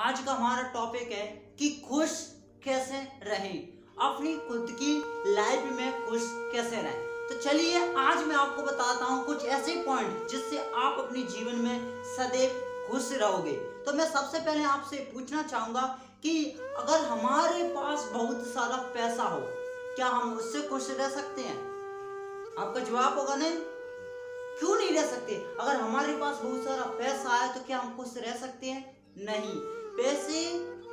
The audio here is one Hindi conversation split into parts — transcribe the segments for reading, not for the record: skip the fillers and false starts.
आज का हमारा टॉपिक है कि खुश कैसे रहें, अपनी खुद की लाइफ में खुश कैसे रहें। तो चलिए आज मैं आपको बताता हूँ कुछ ऐसे पॉइंट जिससे आप अपने जीवन में सदैव खुश रहोगे। तो मैं सबसे पहले आपसे पूछना चाहूंगा कि अगर हमारे पास बहुत सारा पैसा हो, क्या हम उससे खुश रह सकते हैं? आपका जवाब होगा नहीं। क्यों नहीं रह सकते? अगर हमारे पास बहुत सारा पैसा है तो क्या हम खुश रह सकते हैं? नहीं। पैसे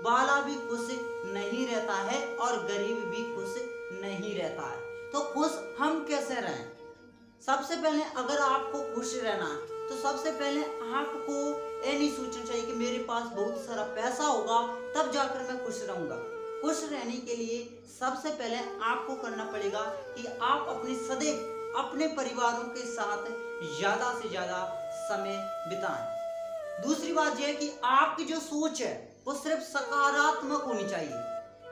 वाला भी खुश नहीं रहता है और गरीब भी खुश नहीं रहता है। तो खुश हम कैसे रहें? सबसे पहले अगर आपको खुश रहना है तो सबसे पहले आपको ये नहीं सोचना चाहिए कि मेरे पास बहुत सारा पैसा होगा तब जाकर मैं खुश रहूंगा। खुश रहने के लिए सबसे पहले आपको करना पड़ेगा कि आप अपने सदैव अपने परिवारों के साथ ज्यादा से ज्यादा समय बिताएं। दूसरी बात यह है कि आपकी जो सोच है वो सिर्फ सकारात्मक होनी चाहिए।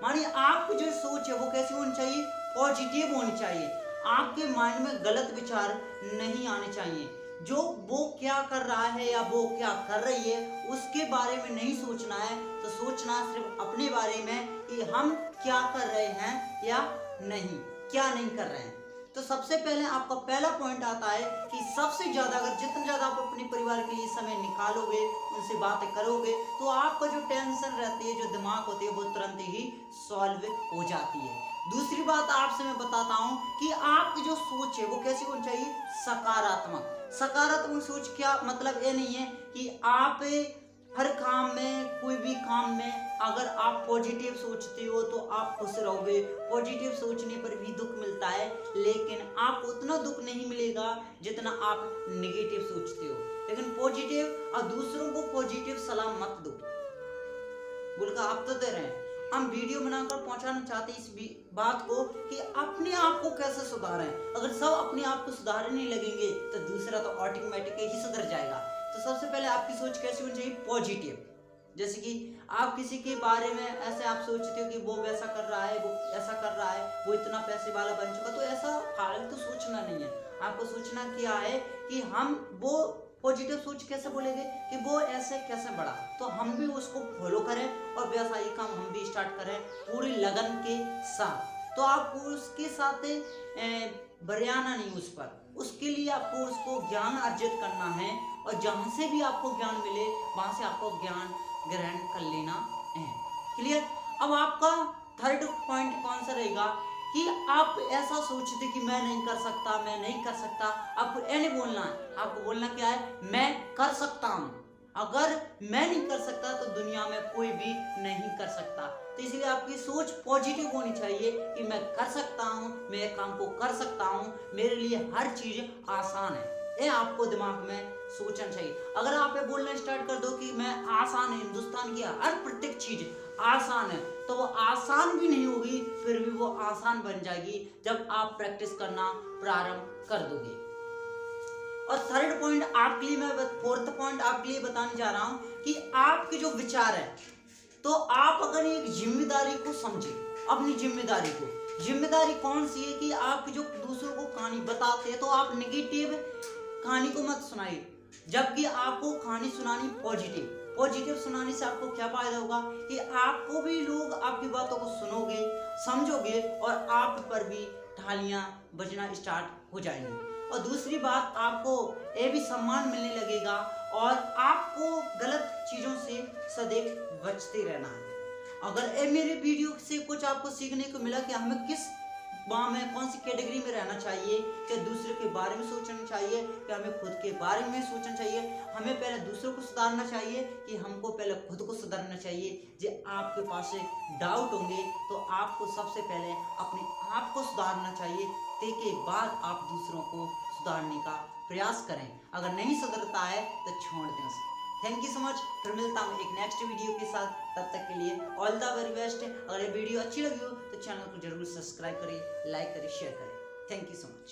मानिए आपकी जो सोच है वो कैसी होनी चाहिए? पॉजिटिव होनी चाहिए। आपके माइंड में गलत विचार नहीं आने चाहिए। जो वो क्या कर रहा है या वो क्या कर रही है उसके बारे में नहीं सोचना है, तो सोचना सिर्फ अपने बारे में कि हम क्या कर रहे हैं या नहीं, क्या नहीं कर रहे हैं। तो सबसे पहले आपका पहला पॉइंट आता है कि सबसे ज्यादा अगर जितना ज्यादा आप अपने परिवार के लिए समय निकालोगे, उनसे बातें करोगे, तो आपका जो टेंशन रहती है, जो दिमाग होती है, वो तुरंत ही सॉल्व हो जाती है। दूसरी बात आपसे मैं बताता हूं कि आपकी जो सोच है वो कैसी होनी चाहिए? सकारात्मक। सकारात्मक सोच क्या मतलब ये नहीं है कि आप हर काम में, कोई भी काम में अगर आप पॉजिटिव सोचते हो तो आप खुश रहोगे। पॉजिटिव सोचने पर भी दुख मिलता है, लेकिन आपको उतना दुख नहीं मिलेगा जितना आप नेगेटिव सोचते हो। लेकिन पॉजिटिव और दूसरों को पॉजिटिव सलाह मत दो। बोलकर आप तो दे रहे हैं, हम वीडियो बनाकर पहुंचाना चाहते हैं इस बात को कि अपने आप को कैसे सुधारें। अगर सब अपने आप को सुधारने लगेंगे तो दूसरा तो ऑटोमेटिक ही सुधर जाएगा। तो सबसे पहले आपकी सोच कैसी होनी चाहिए? पॉजिटिव। जैसे कि आप किसी के बारे में ऐसे आप सोचते हो कि वो वैसा कर रहा है, वो ऐसा कर रहा है, वो इतना पैसे वाला बन चुका, तो ऐसा फालतू सोचना नहीं है। आपको सोचना क्या है कि हम वो पॉजिटिव सोच कैसे बोलेंगे कि वो ऐसे कैसे बढ़ा, तो हम भी उसको फॉलो करें और वैसा ही काम हम भी स्टार्ट करें पूरी लगन के साथ। तो आपको उसके साथ बरियाना नहीं उस पर, उसके लिए आपको उसको ज्ञान अर्जित करना है और जहां से भी आपको ज्ञान मिले वहां से आपको ज्ञान ग्रहण कर लेना है। क्लियर? अब आपका थर्ड पॉइंट कौन सा रहेगा कि आप ऐसा सोचते कि मैं नहीं कर सकता, मैं नहीं कर सकता। आपको ये नहीं बोलना है, आपको बोलना क्या है? मैं कर सकता हूं। अगर मैं नहीं कर सकता तो दुनिया में कोई भी नहीं कर सकता। तो इसलिए आपकी सोच पॉजिटिव होनी चाहिए कि मैं कर सकता हूं, मैं एक काम को कर सकता हूं, मेरे लिए हर चीज आसान है। ये आपको दिमाग में सोचना चाहिए। अगर आप ये बोलना स्टार्ट कर दो कि मैं आसान है, हिंदुस्तान की हर प्रत्येक चीज आसान है, तो वो आसान भी नहीं होगी, फिर भी वो आसान बन जाएगी जब आप प्रैक्टिस करना प्रारंभ कर दोगे। और थर्ड पॉइंट आपके लिए मैं फोर्थ पॉइंट आपके लिए बताने जा रहा हूं कि आपके जो विचार है, तो आप अगर एक जिम्मेदारी को समझे, अपनी जिम्मेदारी को, जिम्मेदारी कौन सी है कि आप जो दूसरों को कहानी बताते हैं तो आप नेगेटिव कहानी को मत सुनाइए, जबकि आपको कहानी सुनानी पॉजिटिव। पॉजिटिव सुनाने से आपको क्या फायदा होगा कि आपको भी लोग आपकी बातों को सुनोगे, समझोगे और आप पर भी तालियां बजना स्टार्ट हो जाएंगी। और दूसरी बात, आपको ये भी सम्मान मिलने लगेगा और आपको गलत चीजों से सदैव बचते रहना है। अगर ये मेरे वीडियो से कुछ आपको सीखने को मिला कि हमें किस में कौन सी कैटेगरी में रहना चाहिए, कि दूसरे के बारे में सोचना चाहिए, कि हमें खुद के बारे में सोचना चाहिए, हमें पहले दूसरों को सुधारना चाहिए कि हमको पहले खुद को सुधारना चाहिए। जो आपके पास डाउट होंगे तो आपको सबसे पहले अपने आप को सुधारना चाहिए, के बाद आप दूसरों को सुधारने का प्रयास करें। अगर नहीं सुधरता है तो छोड़ दें उसे। Thank you so much. फिर मिलता हूँ एक नेक्स्ट वीडियो के साथ, तब तक के लिए ऑल द वेरी बेस्ट। अगर ये वीडियो अच्छी लगी हो तो चैनल को जरूर सब्सक्राइब करें, लाइक करें, शेयर करें। Thank you so much.